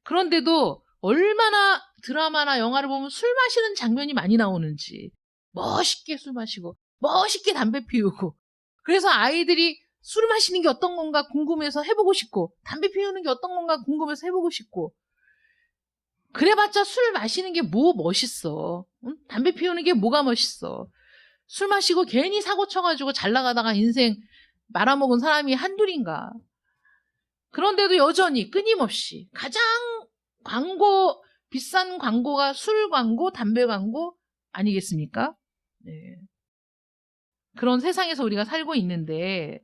그런데도 얼마나 드라마나 영화를 보면 술 마시는 장면이 많이 나오는지 멋있게 술 마시고 멋있게 담배 피우고 그래서 아이들이 술 마시는 게 어떤 건가 궁금해서 해보고 싶고 담배 피우는 게 어떤 건가 궁금해서 해보고 싶고 그래봤자 술 마시는 게 뭐 멋있어. 응? 담배 피우는 게 뭐가 멋있어. 술 마시고 괜히 사고 쳐가지고 잘 나가다가 인생 말아먹은 사람이 한둘인가. 그런데도 여전히 끊임없이 가장 비싼 광고가 술 광고, 담배 광고 아니겠습니까? 네. 그런 세상에서 우리가 살고 있는데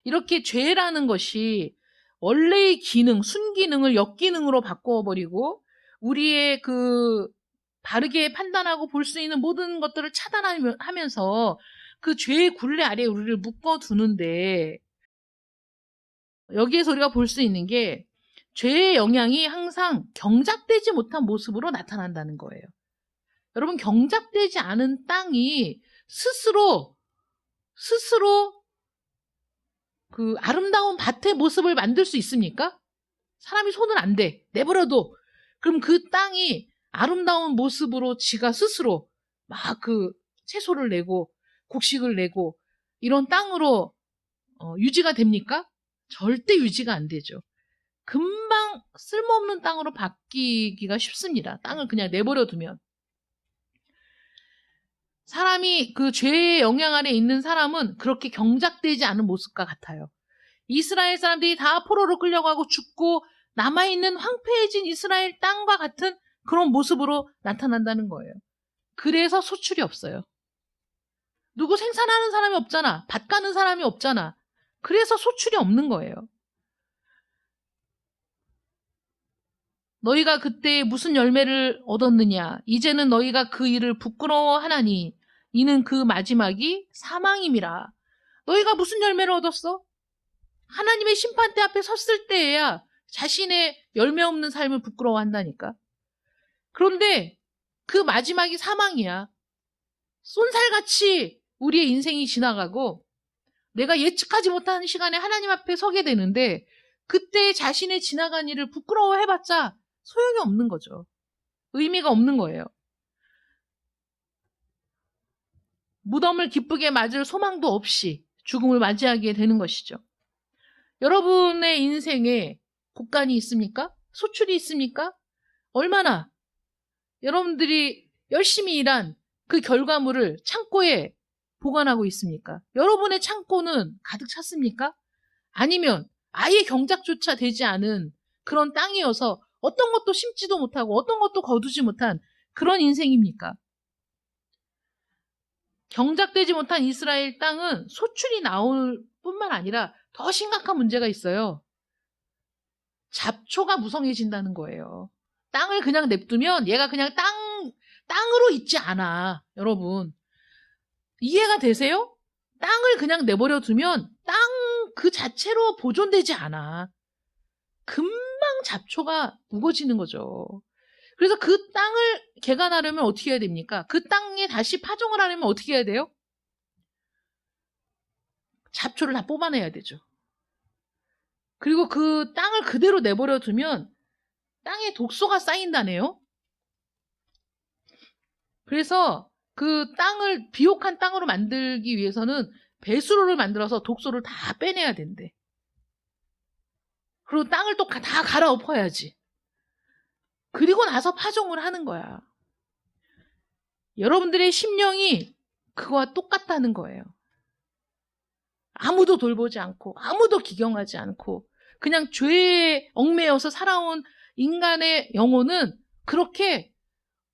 이렇게 죄라는 것이 원래의 기능, 순기능을 역기능으로 바꿔버리고 우리의 그 바르게 판단하고 볼 수 있는 모든 것들을 차단하면서 그 죄의 굴레 아래에 우리를 묶어두는데 여기에서 우리가 볼 수 있는 게 죄의 영향이 항상 경작되지 못한 모습으로 나타난다는 거예요. 여러분 경작되지 않은 땅이 스스로 그 아름다운 밭의 모습을 만들 수 있습니까? 사람이 손을 안 대. 내버려둬. 그럼 그 땅이 아름다운 모습으로 지가 스스로 막 그 채소를 내고 곡식을 내고 이런 땅으로 유지가 됩니까? 절대 유지가 안 되죠. 금방 쓸모없는 땅으로 바뀌기가 쉽습니다. 땅을 그냥 내버려 두면. 사람이 그 죄의 영향 아래 있는 사람은 그렇게 경작되지 않은 모습과 같아요. 이스라엘 사람들이 다 포로로 끌려가고 죽고 남아있는 황폐해진 이스라엘 땅과 같은 그런 모습으로 나타난다는 거예요. 그래서 소출이 없어요. 누구 생산하는 사람이 없잖아. 밭 가는 사람이 없잖아. 그래서 소출이 없는 거예요. 너희가 그때 무슨 열매를 얻었느냐? 이제는 너희가 그 일을 부끄러워하나니 이는 그 마지막이 사망임이라. 너희가 무슨 열매를 얻었어? 하나님의 심판대 앞에 섰을 때에야 자신의 열매 없는 삶을 부끄러워한다니까. 그런데 그 마지막이 사망이야. 쏜살같이 우리의 인생이 지나가고 내가 예측하지 못한 시간에 하나님 앞에 서게 되는데 그때 자신의 지나간 일을 부끄러워해봤자 소용이 없는 거죠. 의미가 없는 거예요. 무덤을 기쁘게 맞을 소망도 없이 죽음을 맞이하게 되는 것이죠. 여러분의 인생에 곡간이 있습니까? 소출이 있습니까? 얼마나 여러분들이 열심히 일한 그 결과물을 창고에 보관하고 있습니까? 여러분의 창고는 가득 찼습니까? 아니면 아예 경작조차 되지 않은 그런 땅이어서 어떤 것도 심지도 못하고 어떤 것도 거두지 못한 그런 인생입니까? 경작되지 못한 이스라엘 땅은 소출이 나올 뿐만 아니라 더 심각한 문제가 있어요. 잡초가 무성해진다는 거예요. 땅을 그냥 냅두면 얘가 그냥 땅으로 있지 않아. 여러분. 이해가 되세요? 땅을 그냥 내버려 두면 땅 그 자체로 보존되지 않아. 금방 잡초가 우거지는 거죠. 그래서 그 땅을 개간하려면 어떻게 해야 됩니까? 그 땅에 다시 파종을 하려면 어떻게 해야 돼요? 잡초를 다 뽑아내야 되죠. 그리고 그 땅을 그대로 내버려 두면 땅에 독소가 쌓인다네요. 그래서 그 땅을 비옥한 땅으로 만들기 위해서는 배수로를 만들어서 독소를 다 빼내야 된대. 그리고 땅을 또 다 갈아엎어야지. 그리고 나서 파종을 하는 거야. 여러분들의 심령이 그거와 똑같다는 거예요. 아무도 돌보지 않고 아무도 기경하지 않고 그냥 죄에 얽매여서 살아온 인간의 영혼은 그렇게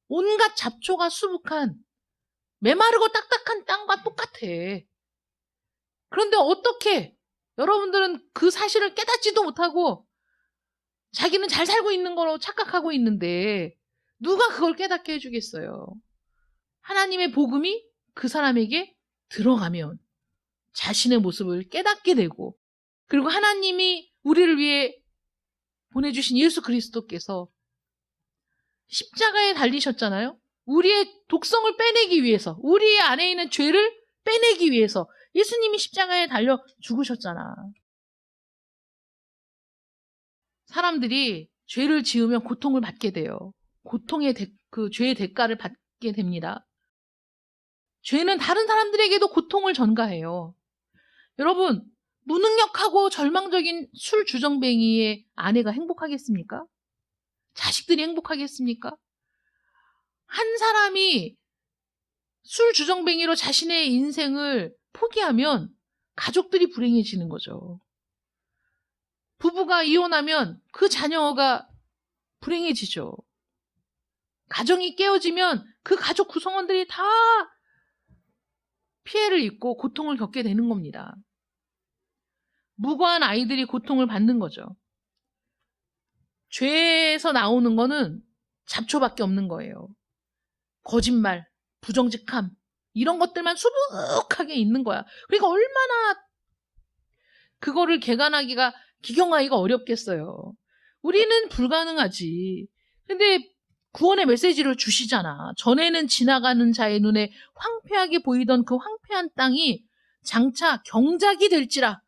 온갖 잡초가 수북한 메마르고 딱딱한 땅과 똑같아. 그런데 어떻게 여러분들은 그 사실을 깨닫지도 못하고 자기는 잘 살고 있는 거로 착각하고 있는데 누가 그걸 깨닫게 해주겠어요? 하나님의 복음이 그 사람에게 들어가면 자신의 모습을 깨닫게 되고 그리고 하나님이 우리를 위해 보내주신 예수 그리스도께서 십자가에 달리셨잖아요. 우리의 독성을 빼내기 위해서 우리 안에 있는 죄를 빼내기 위해서 예수님이 십자가에 달려 죽으셨잖아. 사람들이 죄를 지으면 고통을 받게 돼요. 고통의 그 죄의 대가를 받게 됩니다. 죄는 다른 사람들에게도 고통을 전가해요. 여러분, 무능력하고 절망적인 술 주정뱅이의 아내가 행복하겠습니까? 자식들이 행복하겠습니까? 한 사람이 술 주정뱅이로 자신의 인생을 포기하면 가족들이 불행해지는 거죠. 부부가 이혼하면 그 자녀가 불행해지죠. 가정이 깨어지면 그 가족 구성원들이 다 피해를 입고 고통을 겪게 되는 겁니다. 무고한 아이들이 고통을 받는 거죠. 죄에서 나오는 거는 잡초밖에 없는 거예요. 거짓말, 부정직함 이런 것들만 수북하게 있는 거야. 그러니까 얼마나 그거를 개간하기가 기경하기가 어렵겠어요. 우리는 불가능하지. 근데 구원의 메시지를 주시잖아. 전에는 지나가는 자의 눈에 황폐하게 보이던 그 황폐한 땅이 장차 경작이 될지라.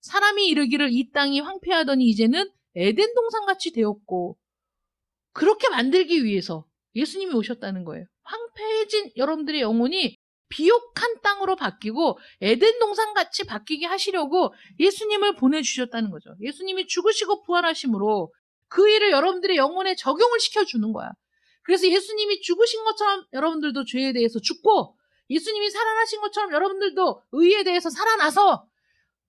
사람이 이르기를 이 땅이 황폐하더니 이제는 에덴 동산같이 되었고 그렇게 만들기 위해서 예수님이 오셨다는 거예요. 황폐해진 여러분들의 영혼이 비옥한 땅으로 바뀌고 에덴 동산같이 바뀌게 하시려고 예수님을 보내주셨다는 거죠. 예수님이 죽으시고 부활하심으로 그 일을 여러분들의 영혼에 적용을 시켜주는 거야. 그래서 예수님이 죽으신 것처럼 여러분들도 죄에 대해서 죽고 예수님이 살아나신 것처럼 여러분들도 의에 대해서 살아나서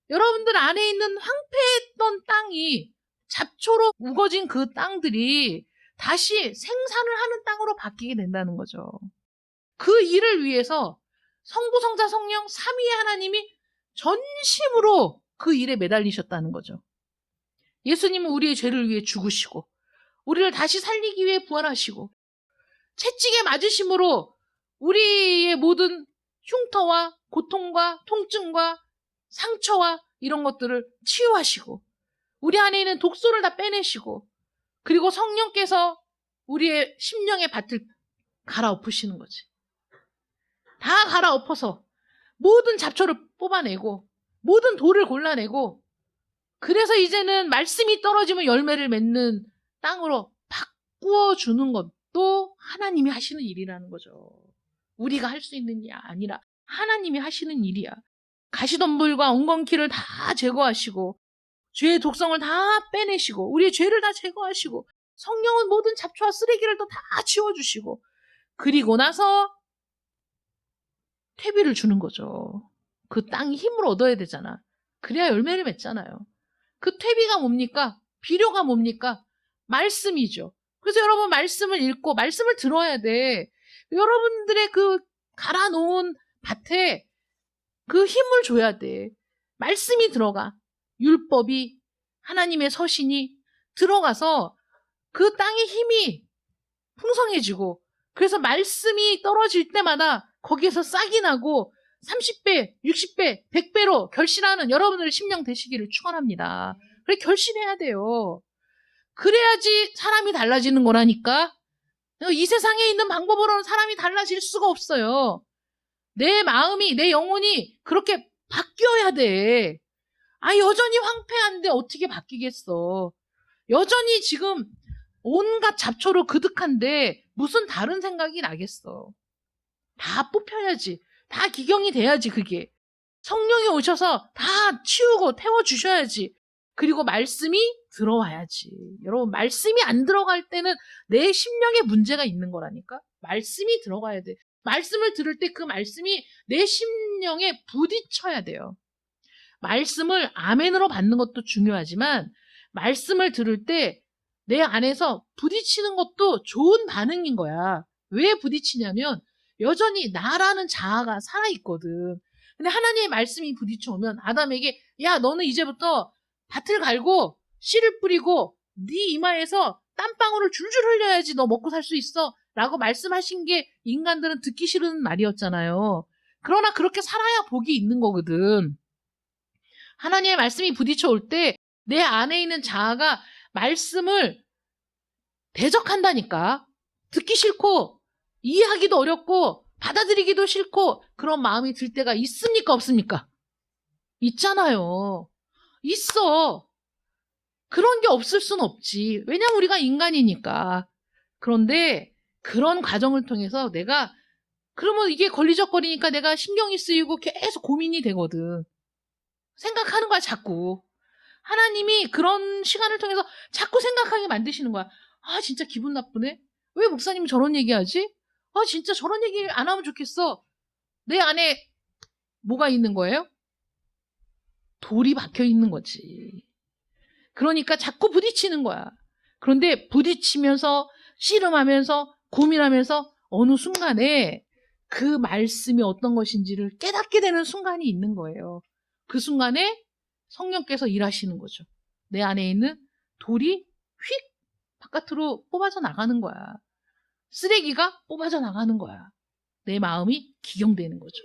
여러분들 안에 있는 황폐했던 땅이 잡초로 우거진 그 땅들이 다시 생산을 하는 땅으로 바뀌게 된다는 거죠. 그 일을 위해서 성부, 성자, 성령 삼위의 하나님이 전심으로 그 일에 매달리셨다는 거죠. 예수님은 우리의 죄를 위해 죽으시고 우리를 다시 살리기 위해 부활하시고 채찍에 맞으심으로 우리의 모든 흉터와 고통과 통증과 상처와 이런 것들을 치유하시고 우리 안에 있는 독소를 다 빼내시고 그리고 성령께서 우리의 심령의 밭을 갈아엎으시는 거지. 다 갈아엎어서 모든 잡초를 뽑아내고 모든 돌을 골라내고 그래서 이제는 말씀이 떨어지면 열매를 맺는 땅으로 바꾸어주는 것도 하나님이 하시는 일이라는 거죠. 우리가 할 수 있는 일이 아니라 하나님이 하시는 일이야. 가시덤불과 엉겅퀴를 다 제거하시고 죄의 독성을 다 빼내시고 우리의 죄를 다 제거하시고 성령은 모든 잡초와 쓰레기를 또 다 치워주시고 그리고 나서 퇴비를 주는 거죠. 그 땅이 힘을 얻어야 되잖아. 그래야 열매를 맺잖아요. 그 퇴비가 뭡니까? 비료가 뭡니까? 말씀이죠. 그래서 여러분 말씀을 읽고 말씀을 들어야 돼. 여러분들의 그 갈아놓은 밭에 그 힘을 줘야 돼. 말씀이 들어가. 율법이 하나님의 서신이 들어가서 그 땅의 힘이 풍성해지고 그래서 말씀이 떨어질 때마다 거기에서 싹이 나고 30배, 60배, 100배로 결실하는 여러분들의 심령 되시기를 축원합니다. 그래 결실해야 돼요. 그래야지 사람이 달라지는 거라니까. 이 세상에 있는 방법으로는 사람이 달라질 수가 없어요. 내 마음이, 내 영혼이 그렇게 바뀌어야 돼. 여전히 황폐한데 어떻게 바뀌겠어. 여전히 지금 온갖 잡초로 그득한데 무슨 다른 생각이 나겠어. 다 뽑혀야지. 다 기경이 돼야지 그게. 성령이 오셔서 다 치우고 태워주셔야지. 그리고 말씀이 들어와야지. 여러분 말씀이 안 들어갈 때는 내 심령에 문제가 있는 거라니까. 말씀이 들어가야 돼. 말씀을 들을 때 그 말씀이 내 심령에 부딪혀야 돼요. 말씀을 아멘으로 받는 것도 중요하지만 말씀을 들을 때 내 안에서 부딪히는 것도 좋은 반응인 거야. 왜 부딪히냐면 여전히 나라는 자아가 살아있거든. 근데 하나님의 말씀이 부딪혀오면 아담에게 야 너는 이제부터 밭을 갈고 씨를 뿌리고 네 이마에서 땀방울을 줄줄 흘려야지 너 먹고 살 수 있어 라고 말씀하신 게 인간들은 듣기 싫은 말이었잖아요. 그러나 그렇게 살아야 복이 있는 거거든. 하나님의 말씀이 부딪혀올 때 내 안에 있는 자아가 말씀을 대적한다니까. 듣기 싫고 이해하기도 어렵고 받아들이기도 싫고 그런 마음이 들 때가 있습니까 없습니까? 있잖아요. 있어. 그런 게 없을 순 없지. 왜냐면 우리가 인간이니까. 그런데 그런 과정을 통해서 내가 그러면 이게 걸리적거리니까 내가 신경이 쓰이고 계속 고민이 되거든. 생각하는 거야 자꾸. 하나님이 그런 시간을 통해서 자꾸 생각하게 만드시는 거야. 진짜 기분 나쁘네. 왜 목사님이 저런 얘기하지? 진짜 저런 얘기 안 하면 좋겠어. 내 안에 뭐가 있는 거예요? 돌이 박혀 있는 거지. 그러니까 자꾸 부딪히는 거야. 그런데 부딪히면서 씨름하면서 고민하면서 어느 순간에 그 말씀이 어떤 것인지를 깨닫게 되는 순간이 있는 거예요. 그 순간에 성령께서 일하시는 거죠. 내 안에 있는 돌이 휙 바깥으로 뽑아져 나가는 거야. 쓰레기가 뽑아져 나가는 거야. 내 마음이 기경되는 거죠.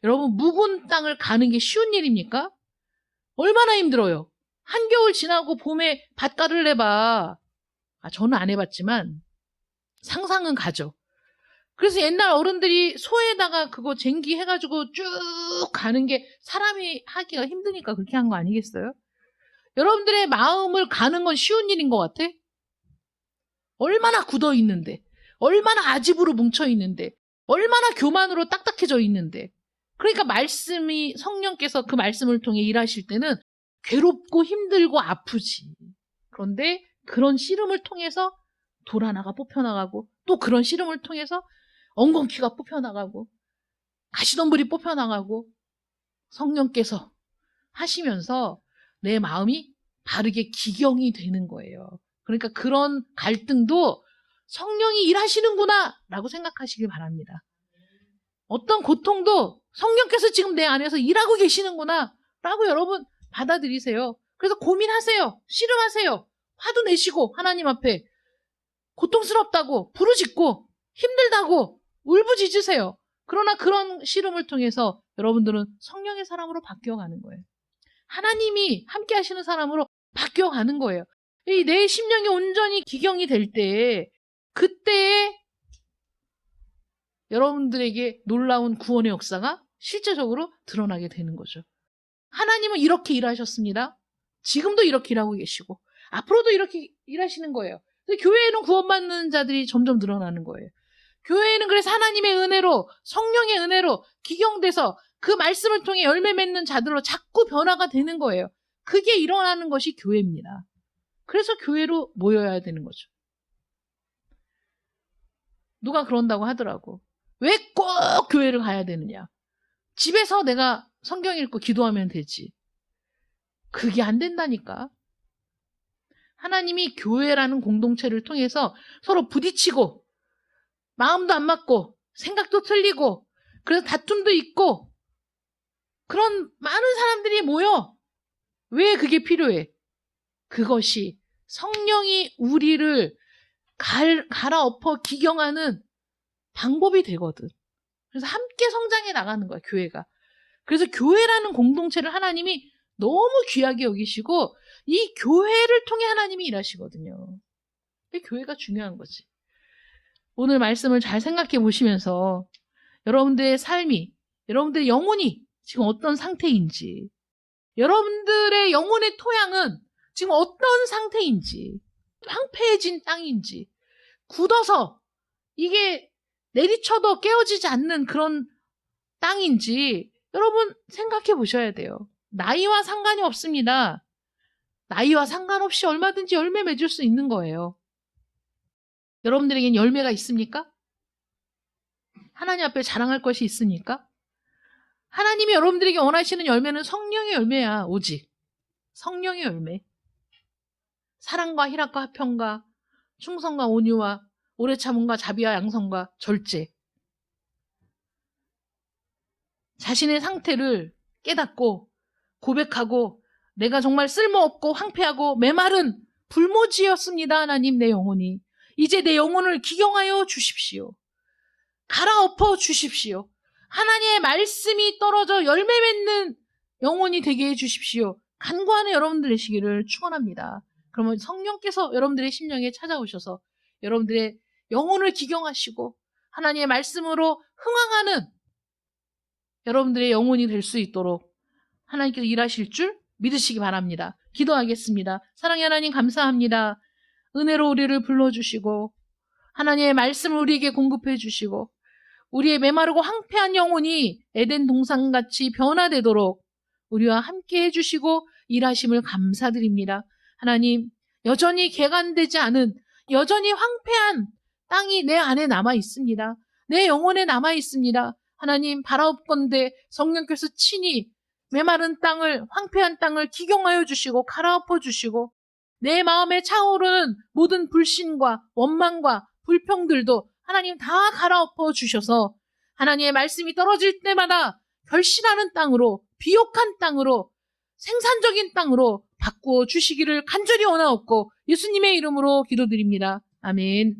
여러분 묵은 땅을 가는 게 쉬운 일입니까? 얼마나 힘들어요. 한겨울 지나고 봄에 밭가를 내봐. 저는 안 해봤지만 상상은 가죠. 그래서 옛날 어른들이 소에다가 그거 쟁기 해가지고 쭉 가는 게 사람이 하기가 힘드니까 그렇게 한 거 아니겠어요? 여러분들의 마음을 가는 건 쉬운 일인 것 같아? 얼마나 굳어 있는데, 얼마나 아집으로 뭉쳐 있는데, 얼마나 교만으로 딱딱해져 있는데. 그러니까 말씀이 성령께서 그 말씀을 통해 일하실 때는 괴롭고 힘들고 아프지. 그런데 그런 씨름을 통해서 돌 하나가 뽑혀나가고 또 그런 씨름을 통해서 엉겅퀴가 뽑혀나가고 가시덤불이 뽑혀나가고 성령께서 하시면서 내 마음이 바르게 기경이 되는 거예요. 그러니까 그런 갈등도 성령이 일하시는구나 라고 생각하시길 바랍니다. 어떤 고통도 성령께서 지금 내 안에서 일하고 계시는구나 라고 여러분 받아들이세요. 그래서 고민하세요. 씨름하세요. 화도 내시고 하나님 앞에 고통스럽다고 부르짖고 힘들다고 울부짖으세요. 그러나 그런 씨름을 통해서 여러분들은 성령의 사람으로 바뀌어가는 거예요. 하나님이 함께 하시는 사람으로 바뀌어가는 거예요. 이 내 심령이 온전히 기경이 될 때, 그때에 여러분들에게 놀라운 구원의 역사가 실제적으로 드러나게 되는 거죠. 하나님은 이렇게 일하셨습니다. 지금도 이렇게 일하고 계시고 앞으로도 이렇게 일하시는 거예요. 교회에는 구원받는 자들이 점점 늘어나는 거예요. 교회에는 그래서 하나님의 은혜로, 성령의 은혜로 기경돼서 그 말씀을 통해 열매 맺는 자들로 자꾸 변화가 되는 거예요. 그게 일어나는 것이 교회입니다. 그래서 교회로 모여야 되는 거죠. 누가 그런다고 하더라고. 왜 꼭 교회를 가야 되느냐? 집에서 내가 성경 읽고 기도하면 되지. 그게 안 된다니까. 하나님이 교회라는 공동체를 통해서 서로 부딪히고 마음도 안 맞고 생각도 틀리고 그래서 다툼도 있고 그런 많은 사람들이 모여. 왜 그게 필요해? 그것이 성령이 우리를 갈아엎어 기경하는 방법이 되거든. 그래서 함께 성장해 나가는 거야, 교회가. 그래서 교회라는 공동체를 하나님이 너무 귀하게 여기시고 이 교회를 통해 하나님이 일하시거든요. 교회가 중요한 거지. 오늘 말씀을 잘 생각해 보시면서 여러분들의 삶이, 여러분들의 영혼이 지금 어떤 상태인지, 여러분들의 영혼의 토양은 지금 어떤 상태인지, 황폐해진 땅인지, 굳어서 이게 내리쳐도 깨어지지 않는 그런 땅인지 여러분 생각해 보셔야 돼요. 나이와 상관이 없습니다. 나이와 상관없이 얼마든지 열매 맺을 수 있는 거예요. 여러분들에겐 열매가 있습니까? 하나님 앞에 자랑할 것이 있습니까? 하나님이 여러분들에게 원하시는 열매는 성령의 열매야. 오직 성령의 열매. 사랑과 희락과 화평과 충성과 온유와 오래 참음과 자비와 양성과 절제. 자신의 상태를 깨닫고 고백하고 내가 정말 쓸모없고 황폐하고 메마른 불모지였습니다. 하나님, 내 영혼이. 이제 내 영혼을 기경하여 주십시오. 갈아엎어 주십시오. 하나님의 말씀이 떨어져 열매 맺는 영혼이 되게 해 주십시오. 간구하는 여러분들 되시기를 축원합니다. 그러면 성령께서 여러분들의 심령에 찾아오셔서 여러분들의 영혼을 기경하시고 하나님의 말씀으로 흥황하는 여러분들의 영혼이 될 수 있도록 하나님께서 일하실 줄 믿으시기 바랍니다. 기도하겠습니다. 사랑의 하나님 감사합니다. 은혜로 우리를 불러주시고 하나님의 말씀을 우리에게 공급해 주시고 우리의 메마르고 황폐한 영혼이 에덴 동산같이 변화되도록 우리와 함께 해주시고 일하심을 감사드립니다. 하나님, 여전히 개간되지 않은 여전히 황폐한 땅이 내 안에 남아 있습니다. 내 영혼에 남아 있습니다. 하나님, 바라옵건대 성령께서 친히 메마른 땅을, 황폐한 땅을 기경하여 주시고 갈아엎어 주시고 내 마음에 차오르는 모든 불신과 원망과 불평들도 하나님 다 갈아엎어 주셔서 하나님의 말씀이 떨어질 때마다 결실하는 땅으로, 비옥한 땅으로, 생산적인 땅으로 바꾸어 주시기를 간절히 원하옵고 예수님의 이름으로 기도드립니다. 아멘.